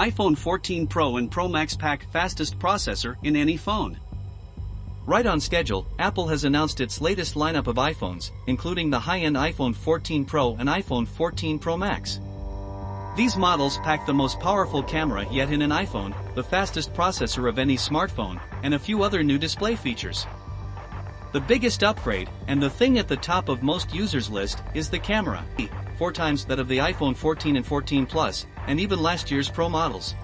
iPhone 14 Pro and Pro Max pack fastest processor in any phone. Right on schedule, Apple has announced its latest lineup of iPhones, including the high-end iPhone 14 Pro and iPhone 14 Pro Max. These models pack the most powerful camera yet in an iPhone, the fastest processor of any smartphone, and a few other new display features. The biggest upgrade, and the thing at the top of most users' list, is the camera, 4 times that of the iPhone 14 and 14 Plus, and even last year's Pro models.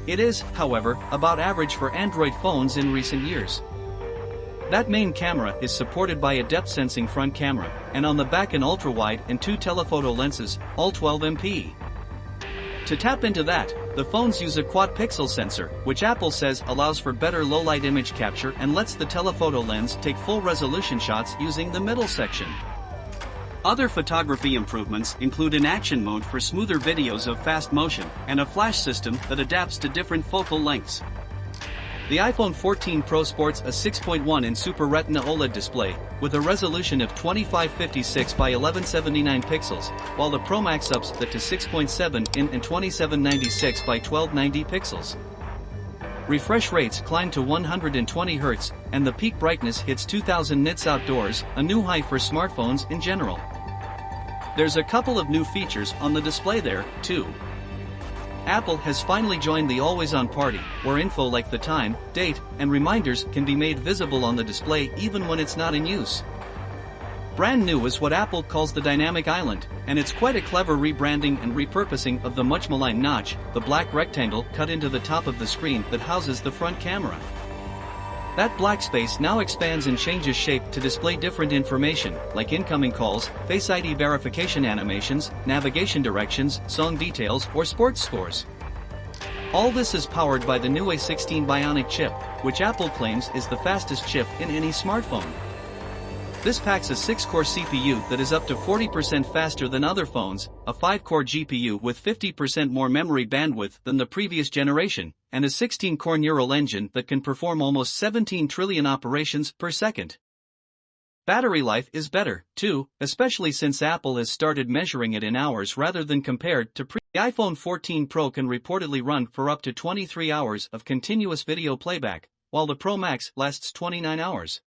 It is, however, about average for Android phones in recent years. That main camera is supported by a depth-sensing front camera, and on the back an ultra-wide and 2 telephoto lenses, all 12 MP. To tap into that, the phones use a quad-pixel sensor, which Apple says allows for better low-light image capture and lets the telephoto lens take full-resolution shots using the middle section. Other photography improvements include an action mode for smoother videos of fast motion, and a flash system that adapts to different focal lengths. The iPhone 14 Pro sports a 6.1 in Super Retina OLED display, with a resolution of 2556 by 1179 pixels, while the Pro Max ups that to 6.7 in and 2796 by 1290 pixels. Refresh rates climb to 120 Hz, and the peak brightness hits 2000 nits outdoors, a new high for smartphones in general. There's a couple of new features on the display there, too. Apple has finally joined the always-on party, where info like the time, date, and reminders can be made visible on the display even when it's not in use. Brand new is what Apple calls the Dynamic Island, and it's quite a clever rebranding and repurposing of the much-maligned notch, the black rectangle cut into the top of the screen that houses the front camera. That black space now expands and changes shape to display different information, like incoming calls, Face ID verification animations, navigation directions, song details, or sports scores. All this is powered by the new A16 Bionic chip, which Apple claims is the fastest chip in any smartphone. This packs a 6-core CPU that is up to 40% faster than other phones, a 5-core GPU with 50% more memory bandwidth than the previous generation, and a 16-core neural engine that can perform almost 17 trillion operations per second. Battery life is better, too, especially since Apple has started measuring it in hours rather than compared to The iPhone 14 Pro can reportedly run for up to 23 hours of continuous video playback, while the Pro Max lasts 29 hours.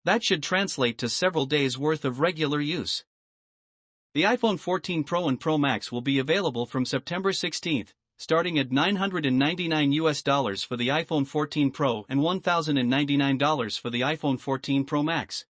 That should translate to several days' worth of regular use. The iPhone 14 Pro and Pro Max will be available from September 16, starting at $999 for the iPhone 14 Pro and $1,099 for the iPhone 14 Pro Max.